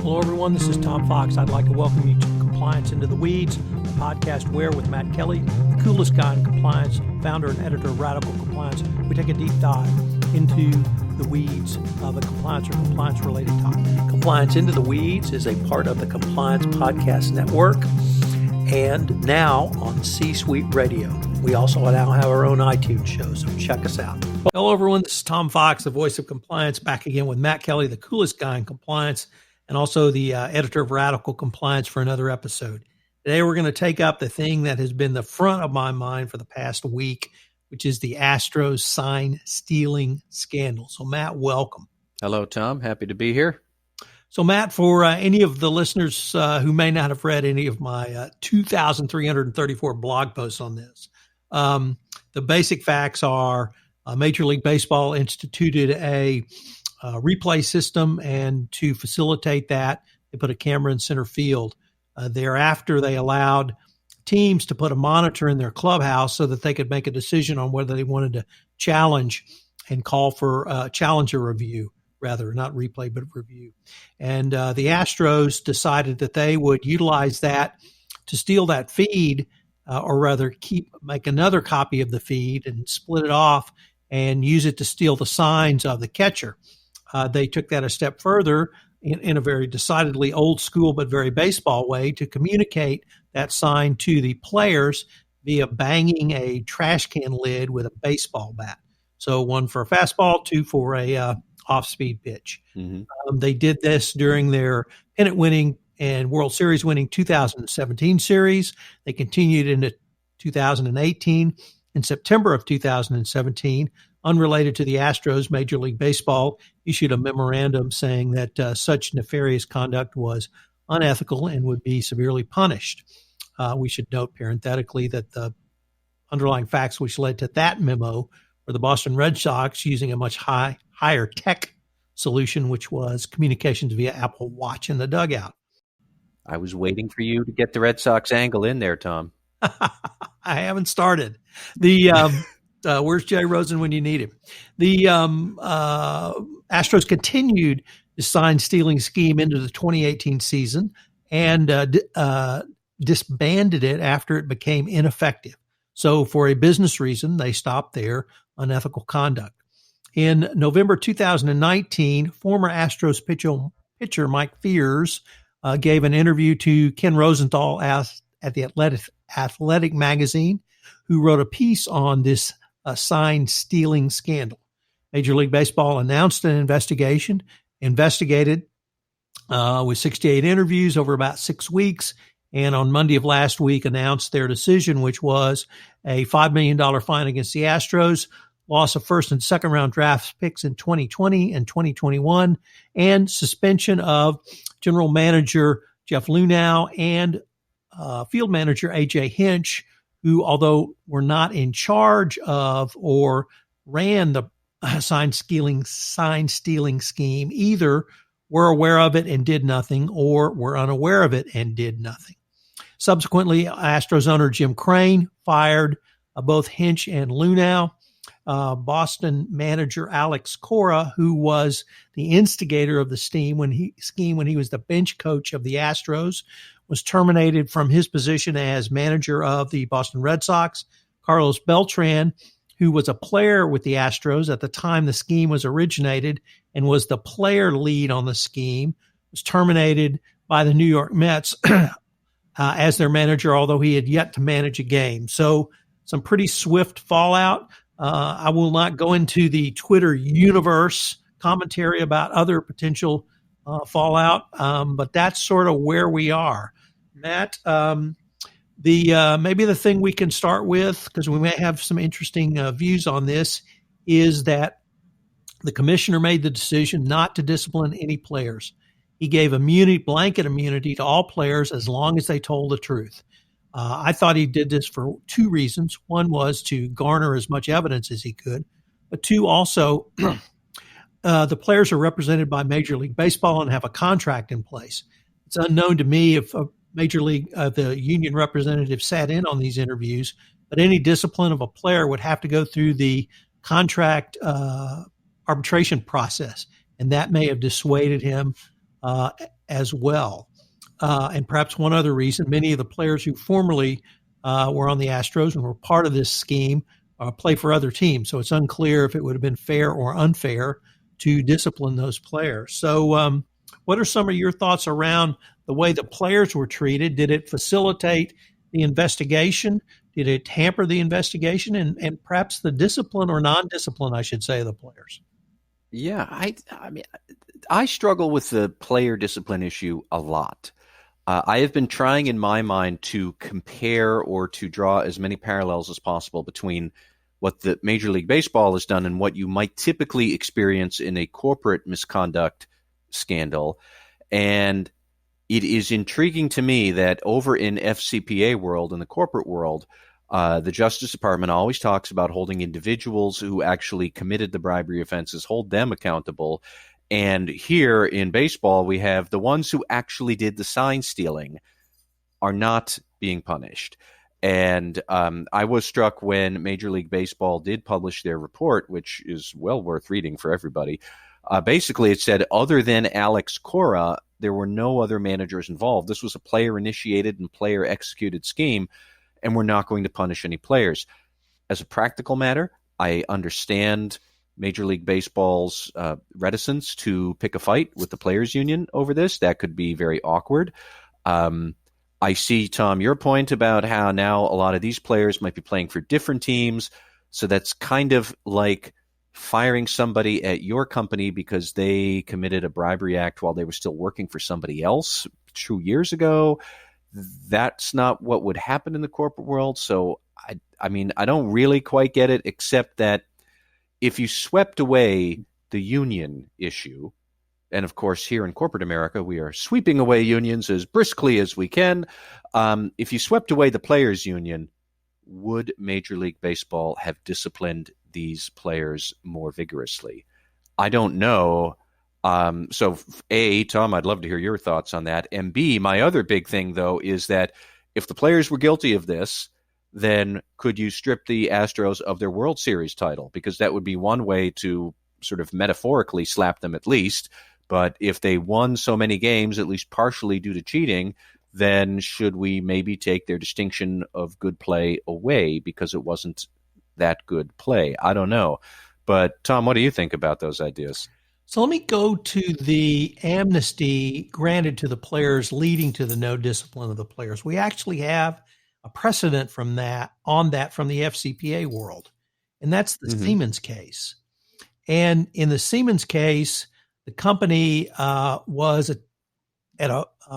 Hello, everyone. This is Tom Fox. I'd like to welcome you to Compliance Into the Weeds, a podcast where, with Matt Kelly, the coolest guy in compliance, founder and editor of Radical Compliance, we take a deep dive into the weeds of a compliance or compliance-related topic. Compliance Into the Weeds is a part of the Compliance Podcast Network and now on C-Suite Radio. We also now have our own iTunes show, so check us out. Hello, everyone. This is Tom Fox, the voice of compliance, back again with Matt Kelly, the coolest guy in compliance, and also the editor of Radical Compliance for another episode. Today, we're going to take up the thing that has been the front of my mind for the past week, which is the Astros Sign Stealing Scandal. So, Matt, welcome. Hello, Tom. Happy to be here. So, Matt, for any of the listeners who may not have read any of my 2,334 blog posts on this, the basic facts are Major League Baseball instituted a replay system, and to facilitate that, they put a camera in center field. Thereafter, they allowed teams to put a monitor in their clubhouse so that they could make a decision on whether they wanted to challenge and call for challenger review, rather, not replay, but review. And the Astros decided that they would utilize that to steal that feed, or rather make another copy of the feed and split it off and use it to steal the signs of the catcher. They took that a step further in a very decidedly old school but very baseball way to communicate that sign to the players via banging a trash can lid with a baseball bat. So one for a fastball, two for a off-speed pitch. Mm-hmm. They did this during their pennant-winning and World Series-winning 2017 series. They continued into 2018. In September of 2017, unrelated to the Astros, Major League Baseball issued a memorandum saying that such nefarious conduct was unethical and would be severely punished. We should note parenthetically that the underlying facts which led to that memo were the Boston Red Sox using a much higher tech solution, which was communications via Apple Watch in the dugout. I was waiting for you to get the Red Sox angle in there, Tom. I haven't started. The where's Jay Rosen when you need him? The Astros continued the sign stealing scheme into the 2018 season and disbanded it after it became ineffective. So for a business reason, they stopped their unethical conduct. In November 2019, former Astros pitcher Mike Fears gave an interview to Ken Rosenthal at the Athletic magazine, who wrote a piece on this sign stealing scandal. Major League Baseball announced an investigation, investigated with 68 interviews over about 6 weeks, and on Monday of last week announced their decision, which was a $5 million fine against the Astros, loss of first and second round draft picks in 2020 and 2021, and suspension of general manager Jeff Luhnow and field manager A.J. Hinch, who, although were not in charge of or ran the sign stealing scheme, either were aware of it and did nothing, or were unaware of it and did nothing. Subsequently, Astros owner Jim Crane fired both Hinch and Luhnow. Boston manager Alex Cora, who was the instigator of the scheme when he was the bench coach of the Astros, was terminated from his position as manager of the Boston Red Sox. Carlos Beltran, who was a player with the Astros at the time the scheme was originated and was the player lead on the scheme, was terminated by the New York Mets as their manager, although he had yet to manage a game. So some pretty swift fallout. I will not go into the Twitter universe commentary about other potential fallout, but that's sort of where we are. Matt, maybe the thing we can start with, because we may have some interesting views on this, is that the commissioner made the decision not to discipline any players. He gave blanket immunity to all players as long as they told the truth. I thought he did this for two reasons. One was to garner as much evidence as he could, but two, also, the players are represented by Major League Baseball and have a contract in place. It's unknown to me if a Major League, the union representative sat in on these interviews, but any discipline of a player would have to go through the contract arbitration process, and that may have dissuaded him as well. And perhaps one other reason, many of the players who formerly were on the Astros and were part of this scheme play for other teams. So it's unclear if it would have been fair or unfair to discipline those players. So what are some of your thoughts around the way the players were treated? Did it facilitate the investigation? Did it hamper the investigation and perhaps the discipline or non-discipline, I should say, of the players? Yeah, I mean, I struggle with the player discipline issue a lot. I have been trying in my mind to compare or to draw as many parallels as possible between what the Major League Baseball has done and what you might typically experience in a corporate misconduct scandal. And it is intriguing to me that over in FCPA world, in the corporate world, the Justice Department always talks about holding individuals who actually committed the bribery offenses, hold them accountable. And here in baseball, we have the ones who actually did the sign stealing are not being punished. And I was struck when Major League Baseball did publish their report, which is well worth reading for everybody. Basically, it said, other than Alex Cora, there were no other managers involved. This was a player-initiated and player-executed scheme, and we're not going to punish any players. As a practical matter, I understand Major League Baseball's reticence to pick a fight with the players' union over this. That could be very awkward. I see, Tom, your point about how now a lot of these players might be playing for different teams. So that's kind of like firing somebody at your company because they committed a bribery act while they were still working for somebody else 2 years ago. That's not what would happen in the corporate world. So, I mean, I don't really quite get it, except that if you swept away the union issue, and of course here in corporate America, we are sweeping away unions as briskly as we can. If you swept away the players' union, would Major League Baseball have disciplined these players more vigorously? I don't know. So A, Tom, I'd love to hear your thoughts on that. And B, my other big thing, though, is that if the players were guilty of this, then could you strip the Astros of their World Series title? Because that would be one way to sort of metaphorically slap them at least. But if they won so many games, at least partially due to cheating, then should we maybe take their distinction of good play away because it wasn't that good play? I don't know. But Tom, what do you think about those ideas? So let me go to the amnesty granted to the players leading to the no discipline of the players. We actually have a precedent from that from the FCPA world, and that's the Siemens case. And in the Siemens case, the company was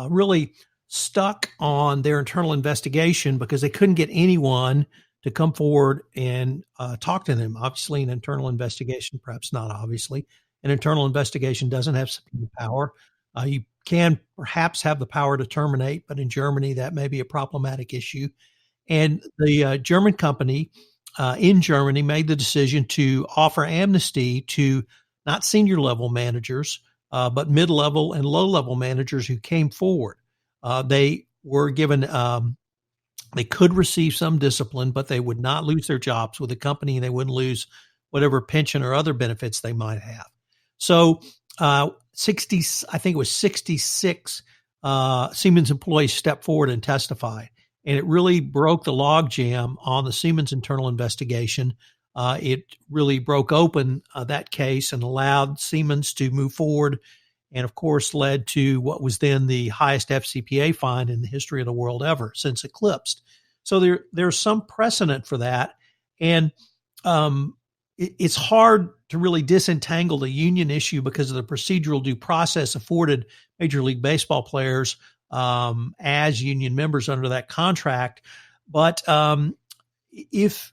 really stuck on their internal investigation because they couldn't get anyone to come forward and talk to them. Obviously, an internal investigation, perhaps not obviously, an internal investigation doesn't have subpoena power. You can perhaps have the power to terminate, but in Germany, that may be a problematic issue. And the German company in Germany made the decision to offer amnesty to not senior level managers, but mid-level and low-level managers who came forward. They were given, they could receive some discipline, but they would not lose their jobs with the company, and they wouldn't lose whatever pension or other benefits they might have. So I think it was 66 Siemens employees stepped forward and testified. And it really broke the logjam on the Siemens internal investigation. It really broke open that case and allowed Siemens to move forward, and of course led to what was then the highest FCPA fine in the history of the world ever, since eclipsed. So there's some precedent for that. And it's hard to really disentangle the union issue because of the procedural due process afforded Major League Baseball players as union members under that contract. But if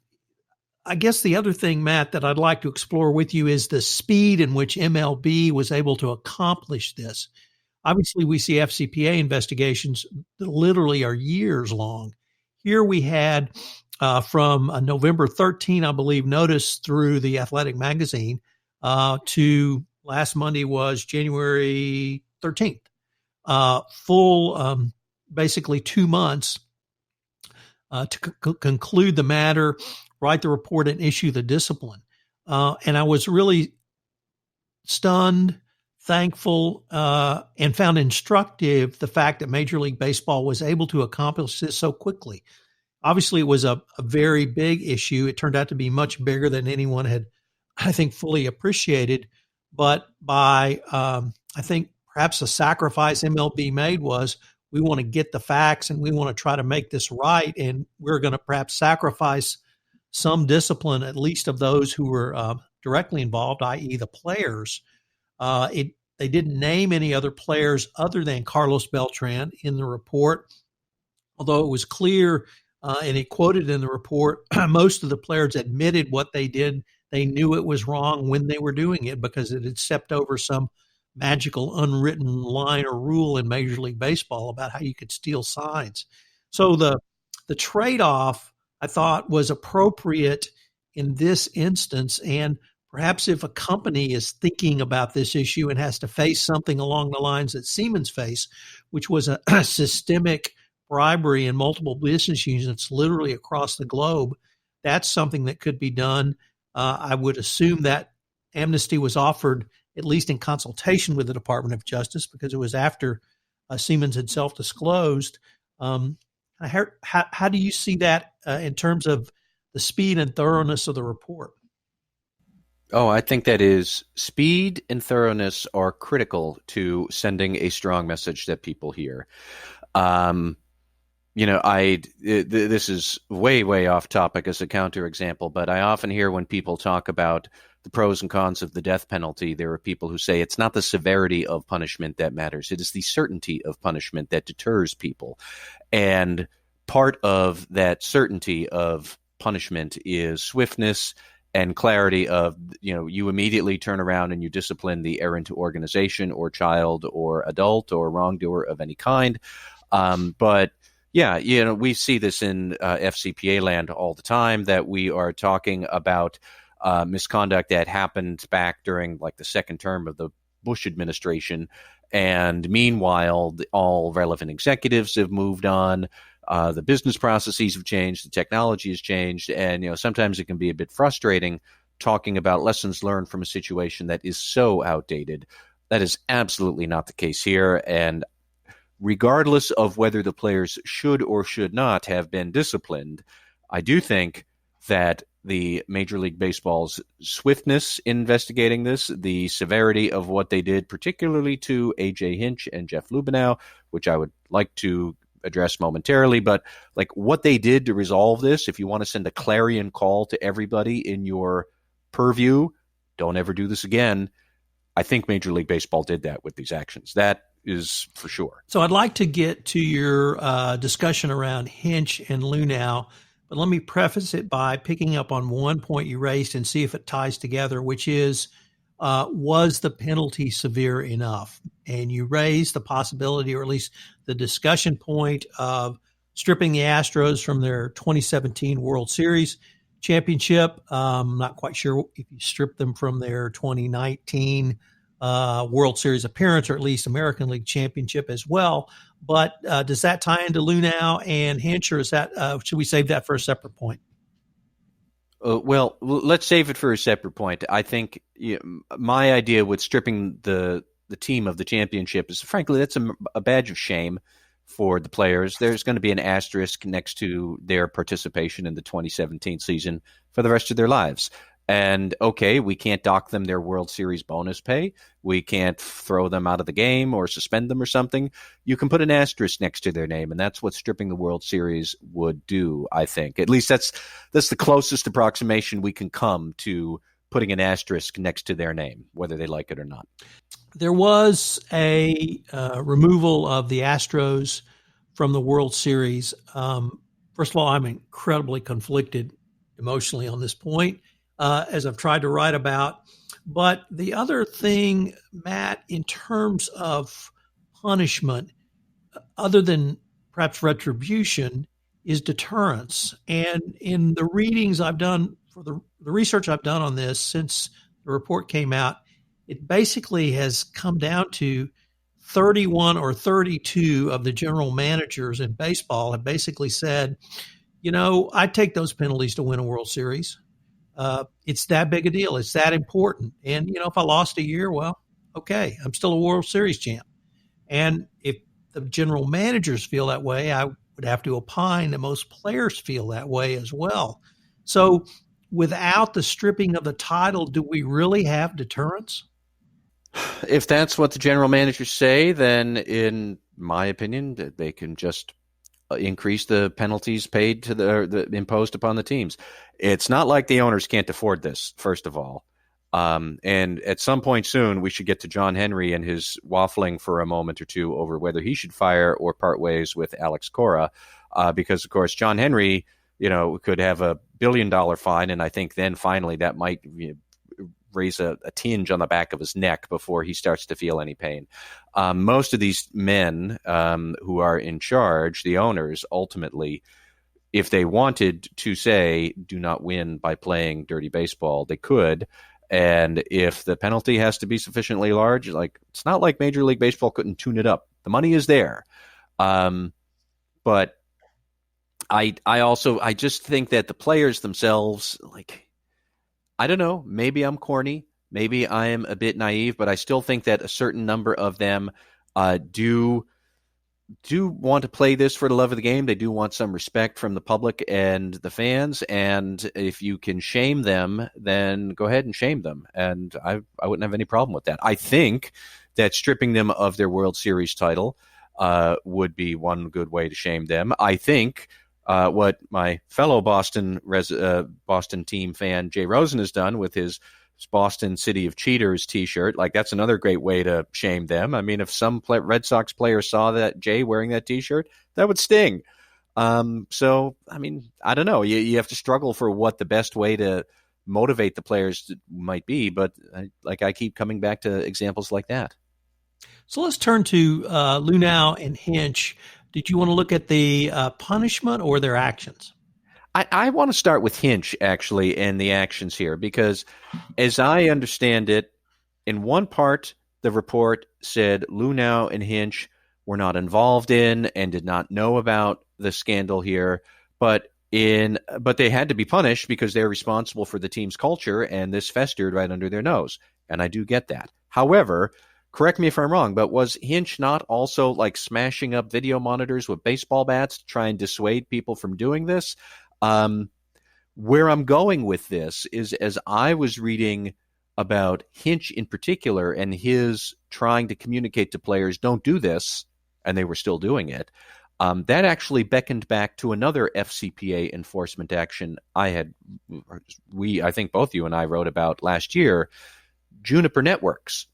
I guess the other thing, Matt, that I'd like to explore with you is the speed in which MLB was able to accomplish this. Obviously, we see FCPA investigations that literally are years long. Here we had from November 13, I believe, notice through the Athletic magazine to last Monday was January 13th. Full, basically 2 months to conclude the matter, write the report, and issue the discipline. And I was really stunned, thankful and found instructive the fact that Major League Baseball was able to accomplish this so quickly. Obviously, it was a very big issue. It turned out to be much bigger than anyone had, I think, fully appreciated. But by, I think, perhaps a sacrifice MLB made was we want to get the facts and we want to try to make this right. And we're going to perhaps sacrifice some discipline, at least of those who were directly involved, i.e. the players. They didn't name any other players other than Carlos Beltran in the report, although it was clear, and it quoted in the report, most of the players admitted what they did. They knew it was wrong when they were doing it because it had stepped over some magical unwritten line or rule in Major League Baseball about how you could steal signs. So the trade-off, I thought, was appropriate in this instance. And perhaps if a company is thinking about this issue and has to face something along the lines that Siemens faced, which was a systemic bribery in multiple business units literally across the globe, that's something that could be done. I would assume that amnesty was offered at least in consultation with the Department of Justice because it was after Siemens had self-disclosed. How do you see that in terms of the speed and thoroughness of the report? Oh, I think that is speed and thoroughness are critical to sending a strong message that people hear. This is way off topic as a counterexample, but I often hear when people talk about the pros and cons of the death penalty, there are people who say it's not the severity of punishment that matters. It is the certainty of punishment that deters people. And part of that certainty of punishment is swiftness and clarity of, you immediately turn around and you discipline the errant organization or child or adult or wrongdoer of any kind. But yeah, we see this in FCPA land all the time, that we are talking about misconduct that happened back during like the second term of the Bush administration. And meanwhile, all relevant executives have moved on. The business processes have changed. The technology has changed. And, sometimes it can be a bit frustrating talking about lessons learned from a situation that is so outdated. That is absolutely not the case here. And regardless of whether the players should or should not have been disciplined, I do think that the Major League Baseball's swiftness in investigating this, the severity of what they did, particularly to A.J. Hinch and Jeff Luhnow, which I would like to address momentarily, but like what they did to resolve this, if you want to send a clarion call to everybody in your purview, don't ever do this again. I think Major League Baseball did that with these actions. That is for sure. So I'd like to get to your discussion around Hinch and Luhnow, but let me preface it by picking up on one point you raised and see if it ties together, which is, was the penalty severe enough? And you raised the possibility, or at least the discussion point, of stripping the Astros from their 2017 World Series championship. I'm not quite sure if you strip them from their 2019 World Series appearance, or at least American League championship as well. But does that tie into Luhnow and Hinch, or is that should we save that for a separate point? Well, let's save it for a separate point. I think my idea with stripping the team of the championship is, frankly, that's a badge of shame for the players. There's going to be an asterisk next to their participation in the 2017 season for the rest of their lives. And okay, we can't dock them their World Series bonus pay. We can't throw them out of the game or suspend them or something. You can put an asterisk next to their name, and that's what stripping the World Series would do, I think. At least that's the closest approximation we can come to putting an asterisk next to their name, whether they like it or not. There was a removal of the Astros from the World Series. First of all, I'm incredibly conflicted emotionally on this point, as I've tried to write about. But the other thing, Matt, in terms of punishment, other than perhaps retribution, is deterrence. And in the readings I've done, for the research I've done on this since the report came out, it basically has come down to 31 or 32 of the general managers in baseball have basically said, I'd take those penalties to win a World Series. It's that big a deal. It's that important. And, if I lost a year, well, Okay, I'm still a World Series champ. And if the general managers feel that way, I would have to opine that most players feel that way as well. So without the stripping of the title, do we really have deterrence? If that's what the general managers say, then in my opinion, they can just increase the penalties paid to the imposed upon the teams. It's not like the owners can't afford this, first of all. And at some point soon, we should get to John Henry and his waffling for a moment or two over whether he should fire or part ways with Alex Cora, because of course John Henry, could have $1 billion fine, and I think then finally that might raise a tinge on the back of his neck before he starts to feel any pain. Most of these men who are in charge, the owners, ultimately, if they wanted to say, do not win by playing dirty baseball, they could. And if the penalty has to be sufficiently large, it's not like Major League Baseball couldn't tune it up. The money is there. But I just think that the players themselves, I don't know, maybe I'm corny, maybe I am a bit naive, but I still think that a certain number of them do want to play this for the love of the game. They do want some respect from the public and the fans. And if you can shame them, then go ahead and shame them. And I wouldn't have any problem with that. I think that stripping them of their World Series title would be one good way to shame them. I think what my fellow Boston team fan Jay Rosen has done with his Boston City of Cheaters t-shirt, that's another great way to shame them. I mean, if some Red Sox player saw that Jay wearing that t-shirt, that would sting. So, I mean, I don't know. You have to struggle for what the best way to motivate the players might be, but I keep coming back to examples like that. So let's turn to Luhnow and Hinch. Did you want to look at the punishment or their actions? I want to start with Hinch, actually, and the actions here, because as I understand it, in one part, the report said Luhnow and Hinch were not involved in and did not know about the scandal here, but they had to be punished because they're responsible for the team's culture, and this festered right under their nose. And I do get that. However, correct me if I'm wrong, but was Hinch not also smashing up video monitors with baseball bats to try and dissuade people from doing this? Where I'm going with this is, as I was reading about Hinch in particular and his trying to communicate to players, don't do this, and they were still doing it, that actually beckoned back to another FCPA enforcement action I think both you and I wrote about last year, Juniper Networks,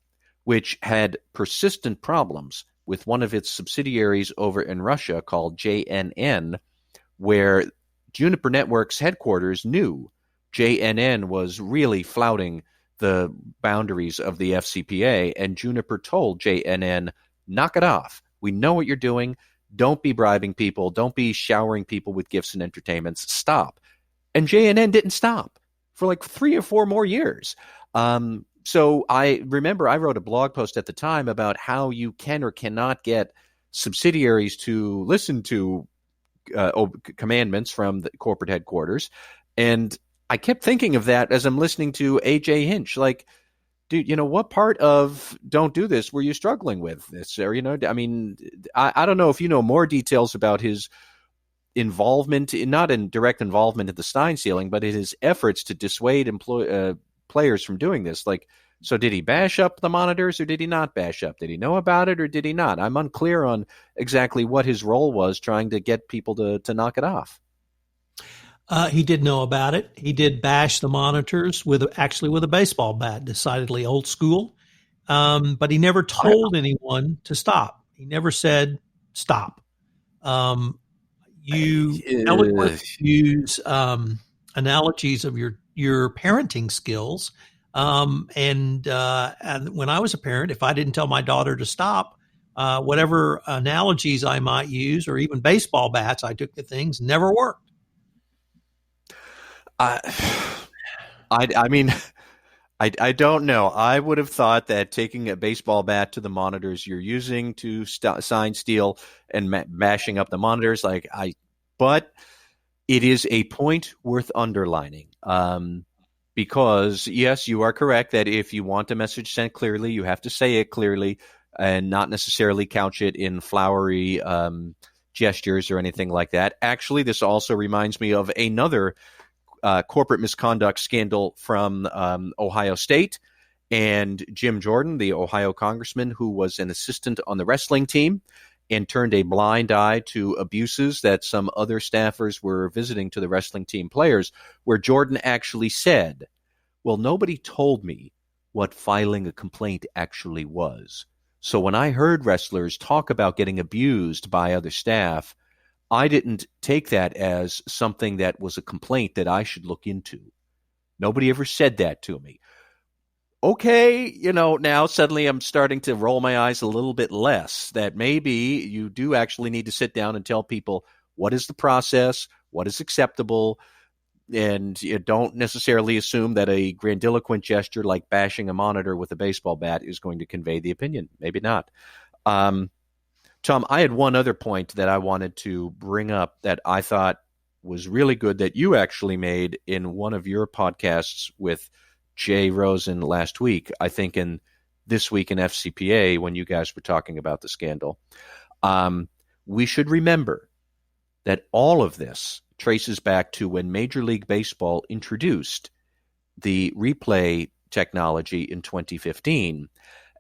which had persistent problems with one of its subsidiaries over in Russia called JNN, where Juniper Networks headquarters knew JNN was really flouting the boundaries of the FCPA, and Juniper told JNN, knock it off. We know what you're doing. Don't be bribing people. Don't be showering people with gifts and entertainments. Stop. And JNN didn't stop for 3 or 4 more years. So I remember I wrote a blog post at the time about how you can or cannot get subsidiaries to listen to commandments from the corporate headquarters. And I kept thinking of that as I'm listening to AJ Hinch. Dude, what part of don't do this were you struggling with this? Or, I mean, I don't know if you know more details about his involvement, not in direct involvement in the Stein stealing, but in his efforts to dissuade players from doing this. So did he bash up the monitors or did he not bash up? Did he know about it or did he not? I'm unclear on exactly what his role was trying to get people to knock it off. He did know about it. He did bash the monitors with a baseball bat, decidedly old school. But he never told anyone to stop. He never said stop. You eloquently use analogies of your parenting skills. And when I was a parent, if I didn't tell my daughter to stop, whatever analogies I might use, or even baseball bats I took to things, never worked. I mean, I don't know. I would have thought that taking a baseball bat to the monitors you're using to sign steal and mashing up the monitors, but it is a point worth underlining. because, yes, you are correct that if you want a message sent clearly, you have to say it clearly and not necessarily couch it in flowery gestures or anything like that. Actually, this also reminds me of another corporate misconduct scandal from Ohio State, and Jim Jordan, the Ohio congressman who was an assistant on the wrestling team and turned a blind eye to abuses that some other staffers were visiting to the wrestling team players, where Jordan actually said, well, nobody told me what filing a complaint actually was. So when I heard wrestlers talk about getting abused by other staff, I didn't take that as something that was a complaint that I should look into. Nobody ever said that to me. Okay, now suddenly I'm starting to roll my eyes a little bit less, that maybe you do actually need to sit down and tell people what is the process, what is acceptable, and you don't necessarily assume that a grandiloquent gesture like bashing a monitor with a baseball bat is going to convey the opinion. Maybe not. Tom, I had one other point that I wanted to bring up that I thought was really good that you actually made in one of your podcasts with Jay Rosen last week, I think in This Week in FCPA, when you guys were talking about the scandal. We should remember that all of this traces back to when Major League Baseball introduced the replay technology in 2015.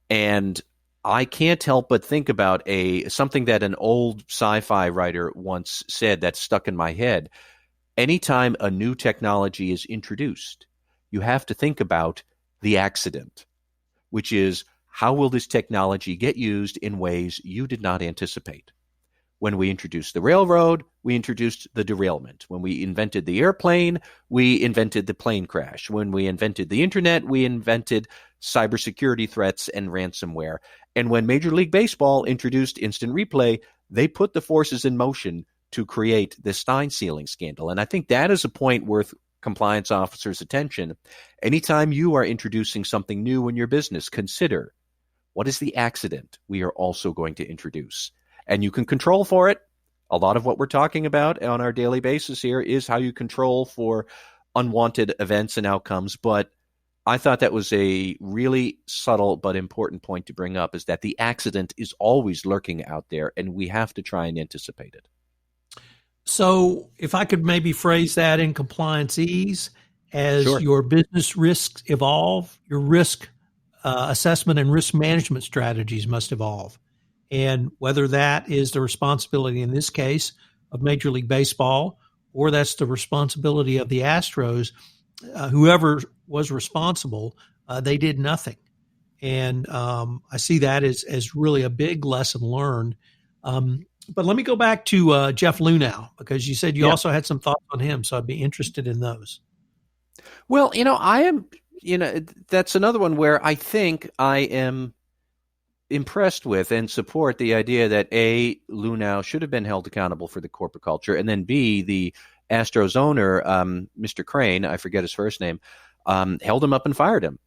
And I can't help but think about something that an old sci-fi writer once said that stuck in my head. Anytime a new technology is introduced, you have to think about the accident, which is, how will this technology get used in ways you did not anticipate? When we introduced the railroad, we introduced the derailment. When we invented the airplane, we invented the plane crash. When we invented the internet, we invented cybersecurity threats and ransomware. And when Major League Baseball introduced instant replay, they put the forces in motion to create the Stein Stealing Scandal. And I think that is a point worth compliance officers' attention. Anytime you are introducing something new in your business, consider, what is the accident we are also going to introduce? And you can control for it. A lot of what we're talking about on our daily basis here is how you control for unwanted events and outcomes. But I thought that was a really subtle but important point to bring up, is that the accident is always lurking out there, and we have to try and anticipate it. So if I could maybe phrase that in compliance ease, as Sure. Your business risks evolve, your risk assessment and risk management strategies must evolve. And whether that is the responsibility in this case of Major League Baseball, or that's the responsibility of the Astros, whoever was responsible, they did nothing. And I see that as really a big lesson learned. But let me go back to Jeff Luhnow, because you said you also had some thoughts on him. So I'd be interested in those. Well, I am, that's another one where I think I am impressed with and support the idea that A, Luhnow should have been held accountable for the corporate culture, and then B, the Astros owner, Mr. Crane, I forget his first name, held him up and fired him.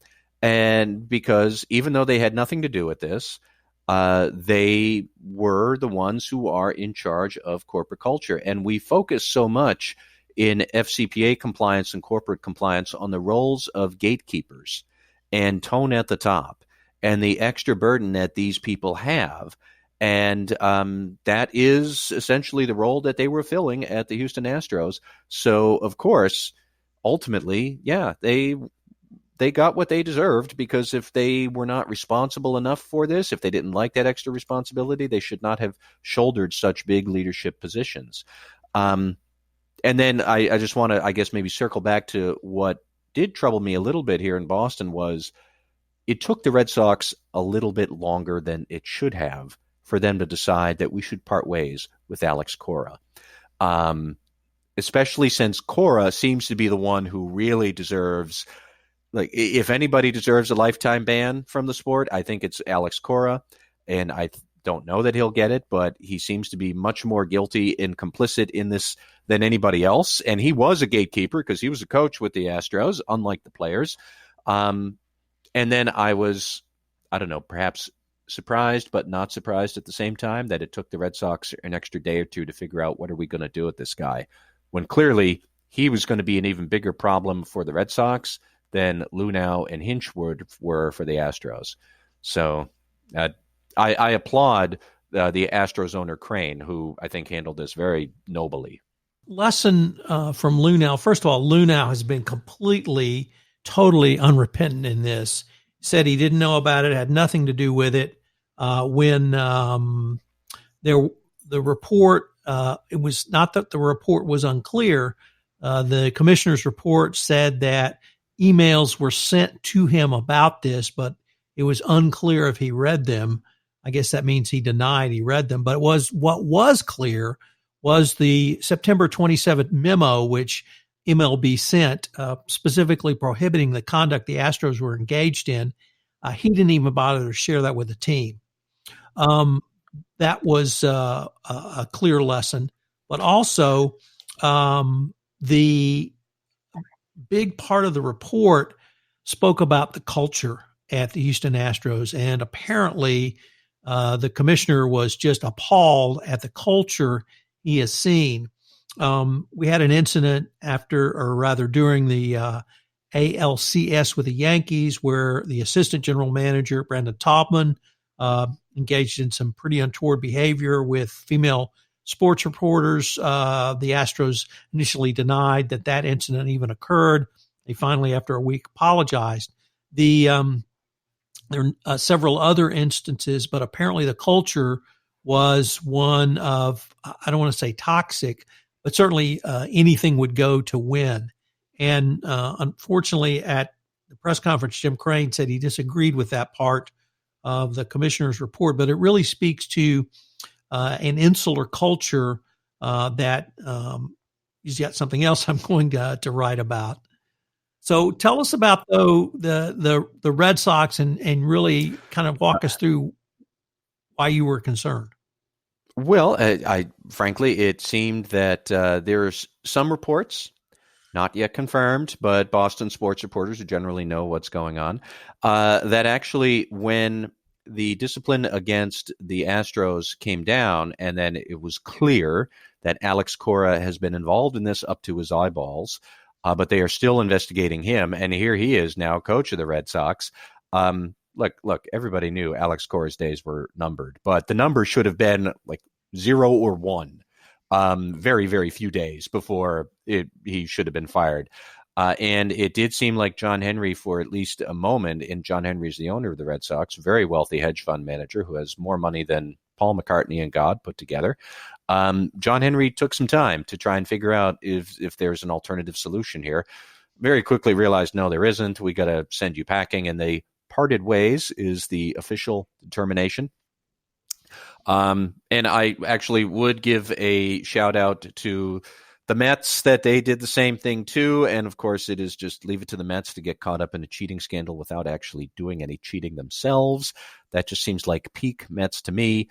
And because even though they had nothing to do with this, they were the ones who are in charge of corporate culture. And we focus so much in FCPA compliance and corporate compliance on the roles of gatekeepers and tone at the top and the extra burden that these people have. And that is essentially the role that they were filling at the Houston Astros. So, of course, ultimately, they got what they deserved, because if they were not responsible enough for this, if they didn't like that extra responsibility, they should not have shouldered such big leadership positions. And then I just want to, I guess, maybe circle back to what did trouble me a little bit here in Boston was it took the Red Sox a little bit longer than it should have for them to decide that we should part ways with Alex Cora. Especially since Cora seems to be the one who really deserves, like, if anybody deserves a lifetime ban from the sport, I think it's Alex Cora. And I don't know that he'll get it, but he seems to be much more guilty and complicit in this than anybody else. And he was a gatekeeper because he was a coach with the Astros, unlike the players. And then I was, I don't know, perhaps surprised, but not surprised at the same time that it took the Red Sox an extra day or two to figure out what are we going to do with this guy, when clearly he was going to be an even bigger problem for the Red Sox than Luhnow and Hinch were for the Astros. So I applaud the Astros owner Crane, who I think handled this very nobly. Lesson from Luhnow. First of all, Luhnow has been completely, totally unrepentant in this. Said he didn't know about it, had nothing to do with it. When the report, it was not that the report was unclear. The commissioner's report said that emails were sent to him about this, but it was unclear if he read them. I guess that means he denied he read them. But what was clear was the September 27th memo, which MLB sent, specifically prohibiting the conduct the Astros were engaged in. He didn't even bother to share that with the team. That was a clear lesson. But also, the big part of the report spoke about the culture at the Houston Astros, and apparently the commissioner was just appalled at the culture he has seen. We had an incident during the ALCS with the Yankees where the assistant general manager, Brandon Taubman, engaged in some pretty untoward behavior with female sports reporters. The Astros initially denied that incident even occurred. They finally, after a week, apologized. There are several other instances, but apparently the culture was one of, I don't want to say toxic, but certainly anything would go to win. And unfortunately, at the press conference, Jim Crane said he disagreed with that part of the commissioner's report, but it really speaks to an insular culture that he's got something else I'm going to write about. So tell us about the Red Sox and really kind of walk us through why you were concerned. Well, frankly, it seemed that there's some reports, not yet confirmed, but Boston sports reporters who generally know what's going on, that actually when the discipline against the Astros came down, and then it was clear that Alex Cora has been involved in this up to his eyeballs, but they are still investigating him, and here he is now coach of the Red Sox. Look, everybody knew Alex Cora's days were numbered, but the number should have been like 0 or 1. Very, very few days before he should have been fired. And it did seem like John Henry, for at least a moment, and John Henry is the owner of the Red Sox, very wealthy hedge fund manager who has more money than Paul McCartney and God put together. John Henry took some time to try and figure out if there's an alternative solution here. Very quickly realized, no, there isn't. We got to send you packing. And they parted ways is the official determination. And I actually would give a shout out to the Mets that they did the same thing too. And of course, it is just leave it to the Mets to get caught up in a cheating scandal without actually doing any cheating themselves. That just seems like peak Mets to me.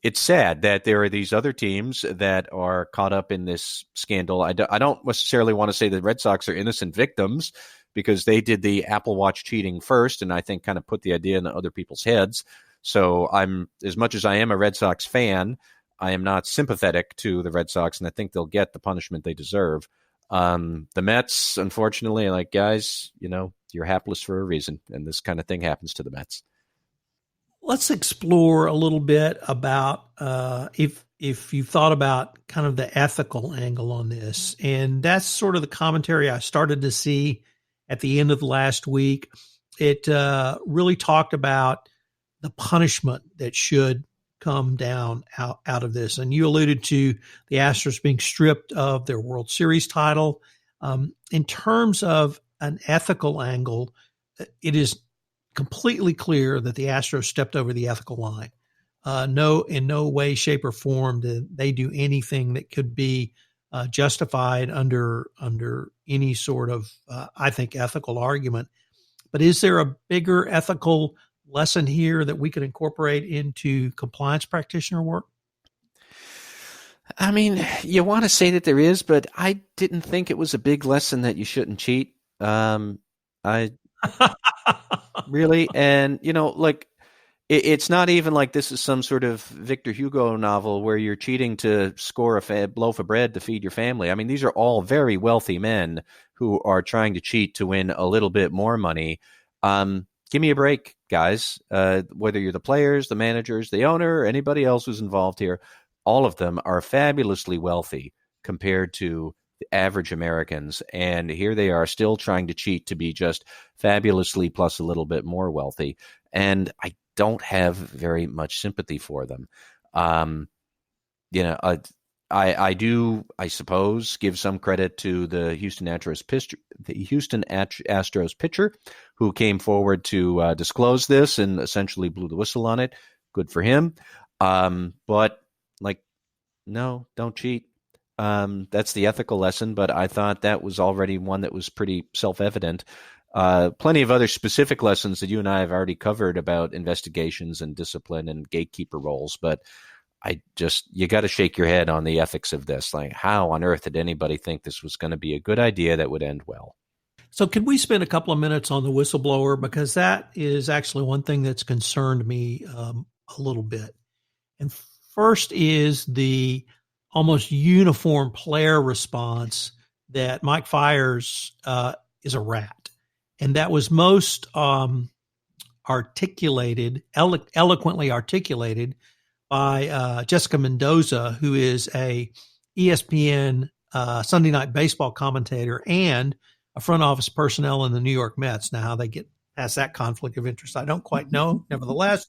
It's sad that there are these other teams that are caught up in this scandal. I don't necessarily want to say the Red Sox are innocent victims because they did the Apple Watch cheating first, and I think kind of put the idea in other people's heads. So I'm, as much as I am a Red Sox fan, I am not sympathetic to the Red Sox, and I think they'll get the punishment they deserve. The Mets, unfortunately, like, guys, you're hapless for a reason, and this kind of thing happens to the Mets. Let's explore a little bit about if you thought about kind of the ethical angle on this. And that's sort of the commentary I started to see at the end of the last week. It really talked about the punishment that should come down out of this. And you alluded to the Astros being stripped of their World Series title. In terms of an ethical angle, it is completely clear that the Astros stepped over the ethical line. In no way, shape, or form did they do anything that could be justified under any sort of, I think, ethical argument. But is there a bigger ethical lesson here that we could incorporate into compliance practitioner work? I mean, you want to say that there is, but I didn't think it was a big lesson that you shouldn't cheat. I really, and It's not even like this is some sort of Victor Hugo novel where you're cheating to score a loaf of bread to feed your family. I mean, these are all very wealthy men who are trying to cheat to win a little bit more money. Give me a break, guys. Whether you're the players, the managers, the owner, or anybody else who's involved here, all of them are fabulously wealthy compared to the average Americans. And here they are still trying to cheat to be just fabulously plus a little bit more wealthy. And I don't have very much sympathy for them. You know, I do, I suppose, give some credit to the Houston Astros pitcher, who came forward to disclose this and essentially blew the whistle on it. Good for him. But like, no, don't cheat. That's the ethical lesson. But I thought that was already one that was pretty self-evident. Plenty of other specific lessons that you and I have already covered about investigations and discipline and gatekeeper roles, but you got to shake your head on the ethics of this. Like, how on earth did anybody think this was going to be a good idea that would end well? So can we spend a couple of minutes on the whistleblower? Because that is actually one thing that's concerned me a little bit. And first is the almost uniform player response that Mike Fiers is a rat. And that was most eloquently articulated by Jessica Mendoza, who is a ESPN Sunday Night Baseball commentator and a front office personnel in the New York Mets. Now, how they get past that conflict of interest, I don't quite know. Nevertheless,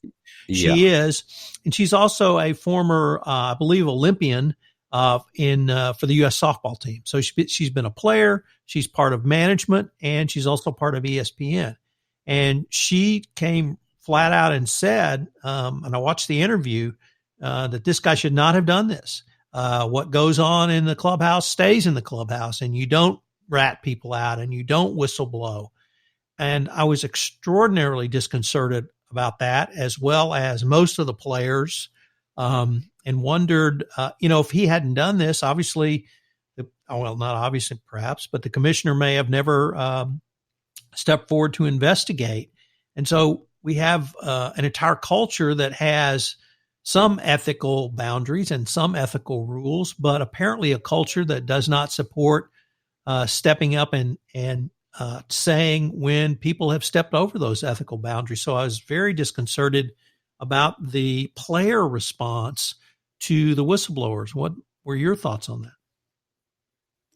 she is. And she's also a former, I believe, Olympian for the U.S. softball team. So she's been a player, she's part of management, and she's also part of ESPN. And she came flat out and said, and I watched the interview, that this guy should not have done this. What goes on in the clubhouse stays in the clubhouse, and you don't rat people out and you don't whistleblow. And I was extraordinarily disconcerted about that, as well as most of the players, and wondered, if he hadn't done this, obviously, not obviously perhaps, but the commissioner may have never stepped forward to investigate. And so we have an entire culture that has some ethical boundaries and some ethical rules, but apparently a culture that does not support stepping up and saying when people have stepped over those ethical boundaries. So I was very disconcerted about the player response to the whistleblowers. What were your thoughts on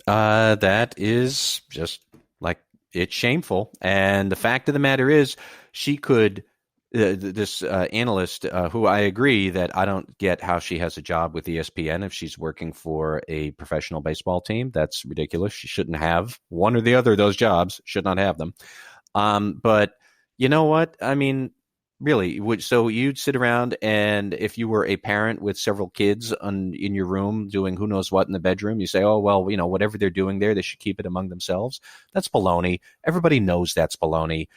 that? That is just like, it's shameful. And the fact of the matter is, she could, this analyst, who I agree that I don't get how she has a job with ESPN if she's working for a professional baseball team. That's ridiculous. She shouldn't have one or the other of those jobs, should not have them. But you know what? I mean, really, so you'd sit around, and if you were a parent with several kids in your room doing who knows what in the bedroom, you say, oh, well, whatever they're doing there, they should keep it among themselves. That's baloney. Everybody knows that's baloney.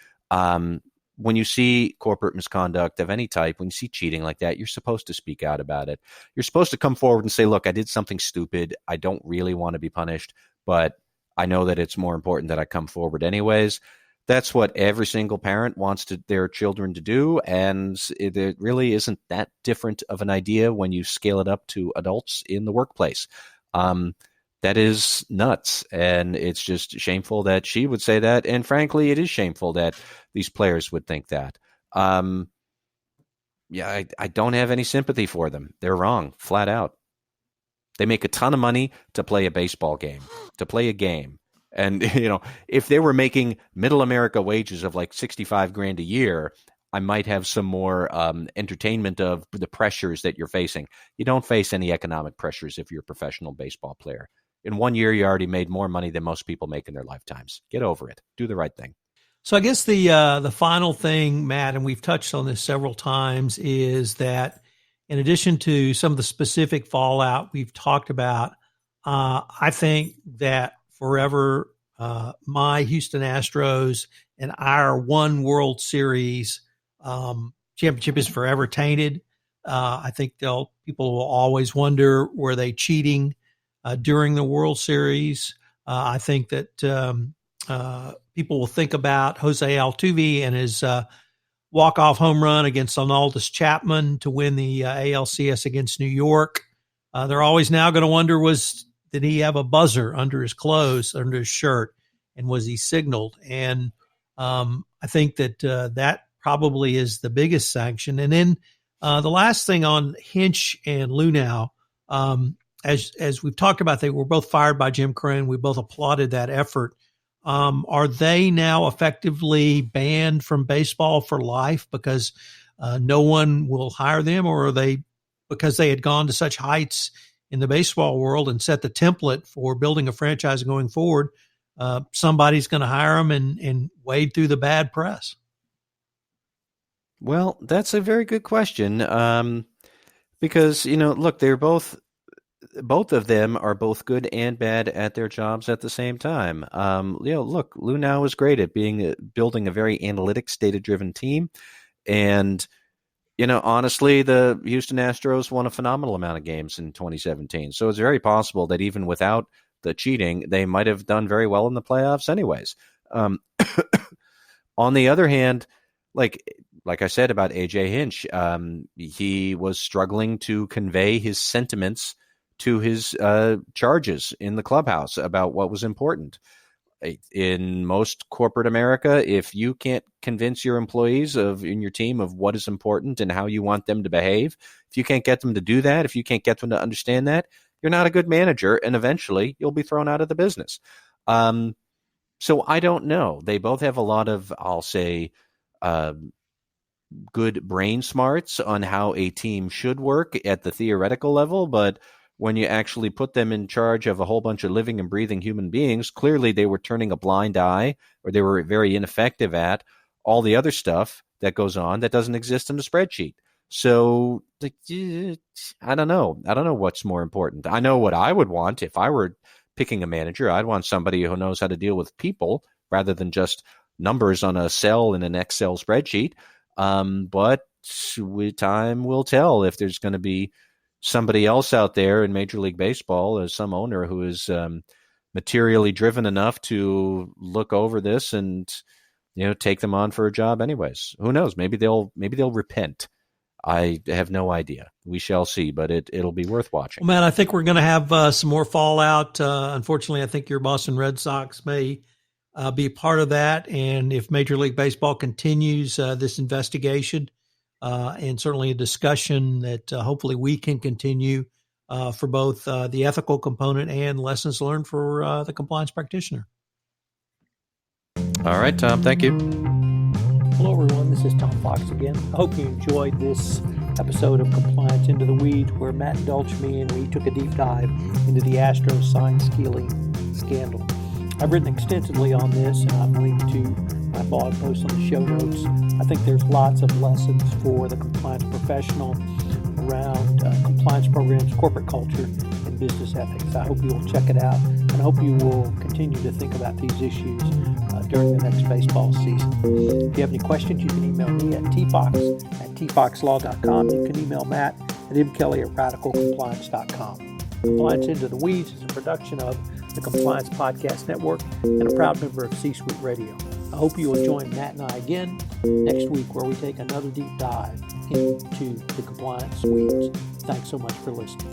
When you see corporate misconduct of any type, when you see cheating like that, you're supposed to speak out about it. You're supposed to come forward and say, look, I did something stupid. I don't really want to be punished, but I know that it's more important that I come forward anyways. That's what every single parent wants their children to do, and it really isn't that different of an idea when you scale it up to adults in the workplace. That is nuts, and it's just shameful that she would say that, and frankly, it is shameful that these players would think that. I don't have any sympathy for them. They're wrong, flat out. They make a ton of money to play a baseball game, to play a game. And, if they were making middle America wages of like $65,000 a year, I might have some more entertainment of the pressures that you're facing. You don't face any economic pressures if you're a professional baseball player. In 1 year, you already made more money than most people make in their lifetimes. Get over it. Do the right thing. So I guess the final thing, Matt, and we've touched on this several times, is that in addition to some of the specific fallout we've talked about, I think that forever, my Houston Astros and our one World Series championship is forever tainted. I think people will always wonder, were they cheating during the World Series? I think that people will think about Jose Altuve and his walk-off home run against Aroldis Chapman to win the ALCS against New York. They're always now going to wonder, did he have a buzzer under his clothes, under his shirt, and was he signaled? And I think that that probably is the biggest sanction. And then the last thing on Hinch and Luhnow, as we've talked about, they were both fired by Jim Crane. We both applauded that effort. Are they now effectively banned from baseball for life because no one will hire them, or are they because they had gone to such heights in the baseball world and set the template for building a franchise going forward? Somebody's going to hire them and wade through the bad press. Well, that's a very good question. Because, look, they're both of them are both good and bad at their jobs at the same time. Look, Luhnow is great at building a very analytics, data-driven team. And, honestly, the Houston Astros won a phenomenal amount of games in 2017. So it's very possible that even without the cheating, they might have done very well in the playoffs anyways. On the other hand, like I said about A.J. Hinch, he was struggling to convey his sentiments to his charges in the clubhouse about what was important. In most corporate America, if you can't convince your employees in your team of what is important and how you want them to behave, if you can't get them to do that, if you can't get them to understand that, you're not a good manager, and eventually you'll be thrown out of the business. So I don't know. They both have a lot of, I'll say, good brain smarts on how a team should work at the theoretical level, but when you actually put them in charge of a whole bunch of living and breathing human beings, clearly they were turning a blind eye, or they were very ineffective at all the other stuff that goes on that doesn't exist in the spreadsheet. So I don't know. I don't know what's more important. I know what I would want if I were picking a manager. I'd want somebody who knows how to deal with people rather than just numbers on a cell in an Excel spreadsheet. But time will tell if there's going to be somebody else out there in Major League Baseball, as some owner who is materially driven enough to look over this and take them on for a job anyways. Who knows? Maybe they'll repent. I have no idea. We shall see, but it'll be worth watching. Well, Matt, I think we're going to have some more fallout. Unfortunately, I think your Boston Red Sox may be part of that. And if Major League Baseball continues this investigation, and certainly a discussion that hopefully we can continue for both the ethical component and lessons learned for the compliance practitioner. All right, Tom, thank you. Hello, everyone. This is Tom Fox again. I hope you enjoyed this episode of Compliance Into the Weeds, where Matt indulged me and we took a deep dive into the Astros Sign Stealing Scandal. I've written extensively on this, and I've linked to my blog post on the show notes. I think there's lots of lessons for the compliance professional around compliance programs, corporate culture, and business ethics. I hope you will check it out, and I hope you will continue to think about these issues during the next baseball season. If you have any questions, you can email me at tfox@tfoxlaw.com. You can email Matt at mkelly@radicalcompliance.com. Compliance Into the Weeds is a production of the Compliance Podcast Network and a proud member of C-Suite Radio. I hope you will join Matt and I again next week, where we take another deep dive into the compliance weeds. Thanks so much for listening.